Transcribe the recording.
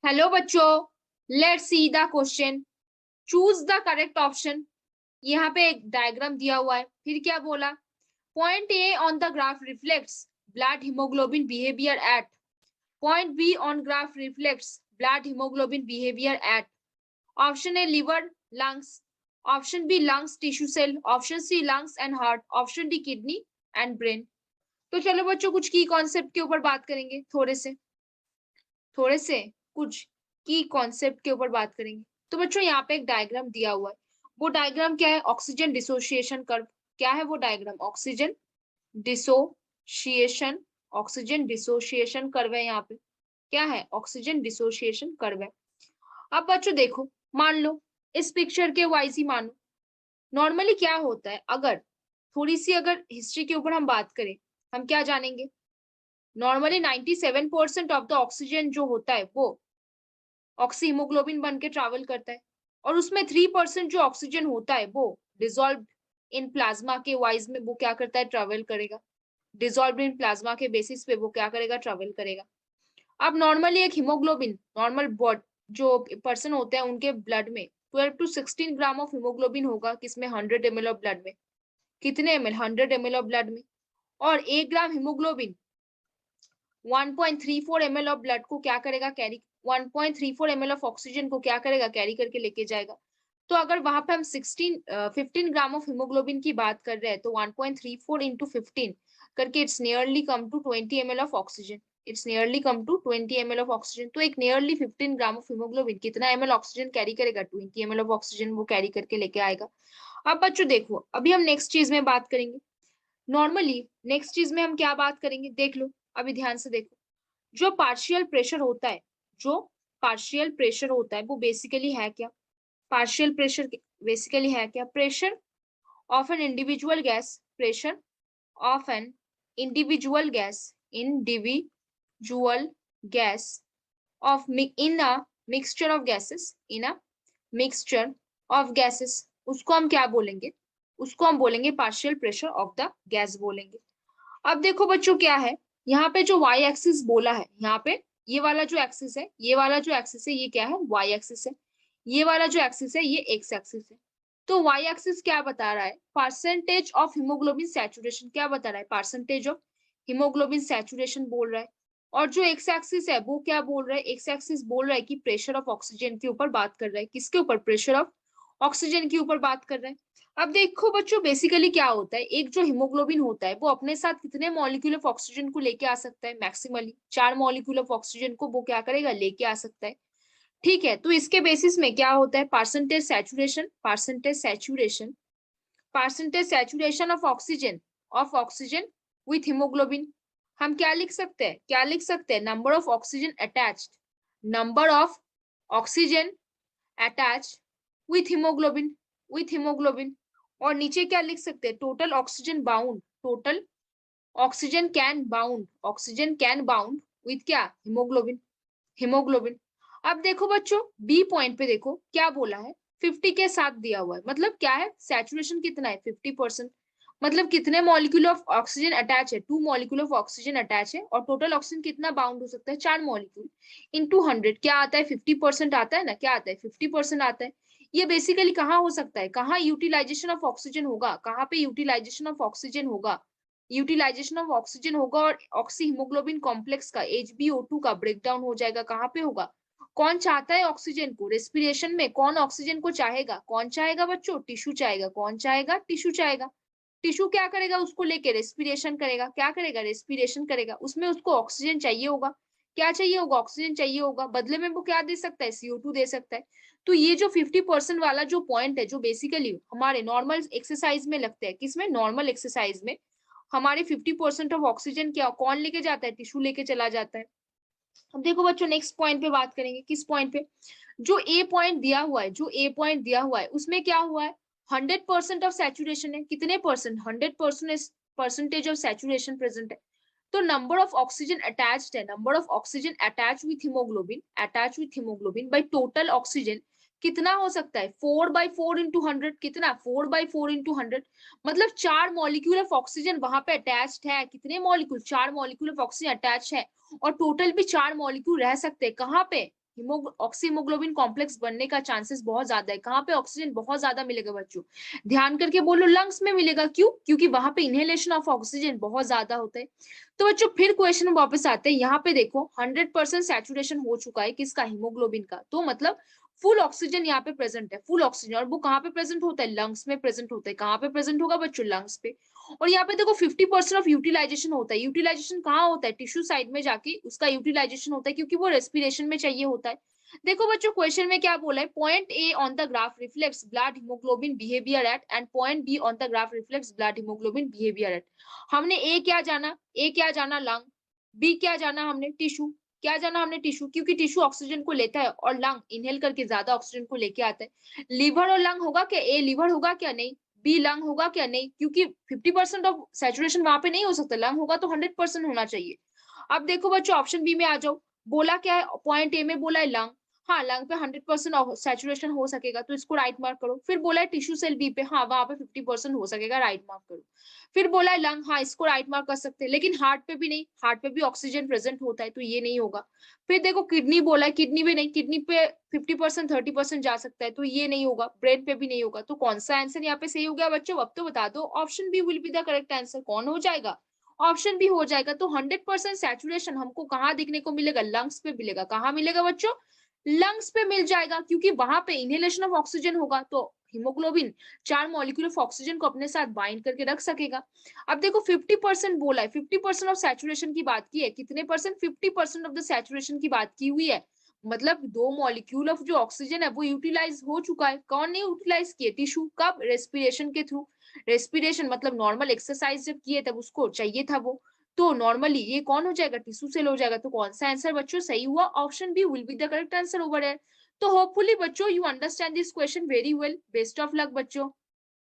Hello बच्चों, let's see the question. Choose the correct option. यहाँ पे एक डायग्राम दिया हुआ है, फिर क्या बोला? Point A on the graph reflects blood haemoglobin behaviour at point B on graph reflects blood haemoglobin behaviour at option A liver, lungs, option B lungs tissue cell, option C lungs and heart, option D kidney and brain. तो चलो बच्चों, कुछ की concept के ऊपर बात करेंगे, थोड़े से कुछ की कॉन्सेप्ट के ऊपर बात करेंगे। तो बच्चों यहाँ पे एक डायग्राम दिया हुआ है, वो डायग्राम क्या है? Oxygen dissociation curve. क्या है वो diagram? Dissociation oxygen dissociation curve है। यहाँ पे क्या है? ऑक्सीजन डिसोसिएशन कर्व है। अब बच्चों देखो, मान लो इस पिक्चर के वाइज ही मानो। नॉर्मली क्या होता है, अगर हिस्ट्री के ऊपर हम बात करें, हम क्या जानेंगे? नॉर्मली 97% ऑफ द ऑक्सीजन जो होता है वो ऑक्सी हीमोग्लोबिन बन के ट्रैवल करता है, और उसमें 3% जो ऑक्सीजन होता है वो डिसॉल्व इन प्लाज्मा के वाइज में वो क्या करता है? ट्रैवल करेगा। डिसॉल्व इन प्लाज्मा के बेसिस पे वो क्या करेगा? ट्रैवल करेगा। अब नॉर्मली एक हीमोग्लोबिन, नॉर्मल बॉडी जो पर्सन होते हैं उनके ब्लड में 12 to 16 ग्राम ऑफ हीमोग्लोबिन होगा। किसमें? 100 ml ऑफ ब्लड में। कितने ml? 100 ml ऑफ ब्लड में। और 1 ग्राम हीमोग्लोबिन 1.34 ml ऑफ ब्लड को क्या करेगा? कैरी 1.34 ml ऑफ ऑक्सीजन को क्या करेगा? कैरी करके लेके जाएगा। तो अगर वहां पे हम 15 ग्राम ऑफ हीमोग्लोबिन की बात कर रहे हैं तो 1.34 इंटू 15 करके it's nearly come to 20 ml of oxygen. It's nearly come to 20 ml of oxygen. तो एक नियरली 15 ग्राम ऑफ हीमोग्लोबिन कितना ml ऑक्सीजन कैरी करेगा? 20 ml ऑफ ऑक्सीजन वो कैरी करके लेके आएगा। अब बच्चों देखो, अभी हम नेक्स्ट चीज में बात करेंगे। नॉर्मली नेक्स्ट चीज में हम क्या बात करेंगे, देख लो, अभी ध्यान से देखो। जो पार्शियल प्रेशर होता है, जो पार्शियल प्रेशर होता है वो बेसिकली है क्या? पार्शियल प्रेशर बेसिकली है क्या? Pressure of an individual gas, pressure of an individual gas off in a mixture of gases, in a mixture of gases, उसको हम क्या बोलेंगे? उसको हम बोलेंगे partial pressure of the gas बोलेंगे। अब देखो बच्चों, क्या है यहाँ पे जो वाई एक्सिस बोला है, यहाँ पे ये वाला जो एक्सिस है, ये वाला जो एक्सिस है, ये क्या है? वाई एक्सिस है। ये वाला जो एक्सिस है ये एक्स एक्सिस है। तो वाई एक्सिस क्या बता रहा है? Percentage of haemoglobin saturation. क्या बता रहा है? परसेंटेज ऑफ हीमोग्लोबिन सैचुरेशन बोल रहा है। और जो एक्स एक्सिस है वो क्या बोल रहा है? एक्स एक्सिस बोल रहा है कि प्रेशर ऑफ ऑक्सीजन के ऊपर बात कर रहा है। किसके ऊपर? प्रेशर ऑफ ऑक्सीजन के ऊपर बात कर रहा है। अब देखो बच्चों, बेसिकली क्या होता है, एक जो हीमोग्लोबिन होता है वो अपने साथ कितने मॉलिक्यूल ऑफ ऑक्सीजन को लेके आ सकता है? मैक्सिमली 4 मॉलिक्यूल ऑफ ऑक्सीजन को वो क्या करेगा? लेके आ सकता है। ठीक है, तो इसके बेसिस में क्या होता है? Percentage saturation of oxygen with haemoglobin. हम क्या लिख सकते हैं? Number of oxygen attached, number of oxygen attach with haemoglobin. और नीचे क्या लिख सकते हैं? Total oxygen bound, total oxygen can bound with क्या? हीमोग्लोबिन। अब देखो बच्चों, बी पॉइंट पे देखो क्या बोला है? 50 के साथ दिया हुआ है। मतलब क्या है? सैचुरेशन कितना है? 50%। मतलब कितने मॉलिक्यूल ऑफ ऑक्सीजन अटैच है? 2 मॉलिक्यूल ऑफ ऑक्सीजन अटैच है। और टोटल ऑक्सीजन कितना बाउंड हो सकता है? 4 मॉलिक्यूल इंटू 100 क्या आता है? 50% आता है ना? क्या आता है? 50% आता है। ये बेसिकली कहाँ हो सकता है? कहाँ यूटिलाइजेशन ऑफ ऑक्सीजन होगा? कहाँ पे यूटिलाइजेशन ऑफ ऑक्सीजन होगा? और ऑक्सी हीमोग्लोबिन कॉम्प्लेक्स का HbO2 का ब्रेकडाउन हो जाएगा। कहाँ पे होगा? कौन चाहता है ऑक्सीजन को? रेस्पिरेशन में कौन ऑक्सीजन को चाहेगा? कौन चाहेगा बच्चों? टिश्यू चाहेगा। कौन चाहेगा? टिश्यू चाहेगा। टिश्यू क्या करेगा? उसको लेके रेस्पिरेशन करेगा। क्या करेगा? रेस्पिरेशन करेगा। उसमें उसको ऑक्सीजन चाहिए होगा। क्या चाहिए होगा? ऑक्सीजन चाहिए होगा। बदले में वो क्या दे सकता है? CO2 दे सकता है। तो ये जो 50% वाला जो पॉइंट है, जो बेसिकली हमारे नॉर्मल एक्सरसाइज में लगता है, किसमें? नॉर्मल एक्सरसाइज में हमारे 50% ऑफ ऑक्सीजन क्या कौन लेके जाता है? टिश्यू लेके चला जाता है। अब देखो बच्चों, नेक्स्ट पॉइंट पे बात करेंगे। किस पॉइंट पे? जो ए पॉइंट दिया हुआ है उसमें क्या हुआ है? 100% ऑफ सैचुरेशन है। कितने percent? 100% percentage of saturation present है। तो नंबर ऑफ ऑक्सीजन अटैच्ड है, number of oxygen attach with haemoglobin by total oxygen कितना हो सकता है? 4/4 इंटू 100। कितना? 4/4 इंटू 100। मतलब 4 मॉलिक्यूल ऑफ ऑक्सीजन वहां पे अटैच्ड है। कितने molecule? 4 molecule of oxygen attach है। और टोटल भी 4 मॉलिक्यूल रह सकते हैं। कहाँ पे? ऑक्सीहीमोग्लोबिन कॉम्प्लेक्स बनने का चांसेस बहुत ज्यादा है। कहाँ पे ऑक्सीजन बहुत ज्यादा मिलेगा बच्चों? ध्यान करके बोलो, लंग्स में मिलेगा। क्यों? क्योंकि वहां पे इनहेलेशन ऑफ ऑक्सीजन बहुत ज्यादा होता है। तो बच्चों फिर क्वेश्चन वापस आते हैं, यहाँ पे देखो 100% सैचुरेशन हो चुका है किसका? हीमोग्लोबिन का। तो मतलब फुल ऑक्सीजन यहाँ पे प्रेजेंट है, फुल ऑक्सीजन। और वो कहाँ पे प्रेजेंट होता है? लंग्स में प्रेजेंट होता है। कहाँ पे प्रेजेंट होगा बच्चों? लंग्स पे। और यहाँ पे देखो 50% ऑफ यूटिलाइजेशन होता है। यूटिलाइजेशन कहाँ होता है? टिश्यू साइड में जाके उसका यूटिलाइजेशन होता है, क्योंकि वो रेस्पिरेशन में चाहिए होता है। देखो बच्चों क्वेश्चन में क्या बोला है, point A on the graph reflects blood haemoglobin behaviour eight and point B on the graph reflects blood haemoglobin behaviour eight. हमने ए क्या जाना? ए क्या जाना? लंग। बी क्या जाना हमने? टिश्यू। क्या जाना हमने? टिश्यू, क्योंकि टिश्यू ऑक्सीजन को लेता है और लंग इनहेल करके ज्यादा ऑक्सीजन को लेके आता है। लीवर और लंग होगा क्या? ए लीवर होगा क्या? नहीं। बी लंग होगा क्या? नहीं, क्योंकि 50% ऑफ सैचुरेशन वहां पे नहीं हो सकता। लंग होगा तो 100% होना चाहिए। अब देखो बच्चों ऑप्शन बी में आ जाओ। बोला क्या है? पॉइंट ए में बोला है लंग। हाँ, लंग पे 100% सैचुरेशन हो सकेगा, तो इसको राइट मार्क करो। फिर बोला है टिश्यू सेल बी पे, हाँ वहां पे 50% हो सकेगा, राइट मार्क करो। फिर बोला है लंग, हाँ इसको राइट मार्क कर सकते हैं। लेकिन हार्ट पे भी नहीं, हार्ट पे भी ऑक्सीजन प्रेजेंट होता है, तो ये नहीं होगा। फिर देखो किडनी बोला है, किडनी पे नहीं, किडनी पे 50% 30% जा सकता है, तो ये नहीं होगा। ब्रेन पे भी नहीं होगा। तो कौन सा आंसर यहाँ पे सही हो गया बच्चों? अब तो बता दो। Option B will be the correct answer. कौन हो जाएगा? ऑप्शन बी हो जाएगा। तो 100% सैचुरेशन हमको कहाँ दिखने को मिलेगा? लंग्स पे मिलेगा। कहाँ मिलेगा बच्चों? लंग्स पे मिल जाएगा, क्योंकि वहां पे इनहेलेशन ऑफ ऑक्सीजन होगा, तो हीमोग्लोबिन 4 मॉलिक्यूल ऑफ ऑक्सीजन को अपने साथ बाइंड करके रख सकेगा। अब देखो 50% बोला है, 50% ऑफ सैचुरेशन की बात की है। कितने परसेंट? 50% ऑफ द सैचुरेशन की बात की हुई है। मतलब 2 मॉलिक्यूल ऑफ जो ऑक्सीजन है वो यूटिलाइज हो चुका है। कौन ने यूटिलाइज किए? टिश्यू। कब? रेस्पिरेशन के थ्रू। रेस्पिरेशन मतलब नॉर्मल एक्सरसाइज जब किए तब उसको चाहिए था वो। तो नॉर्मली ये कौन हो जाएगा? टिश्यू सेल हो जाएगा। तो कौन सा आंसर बच्चों सही हुआ? Option B will be the correct answer over है। तो होपफुली बच्चों you understand this question very well. Best of luck बच्चों।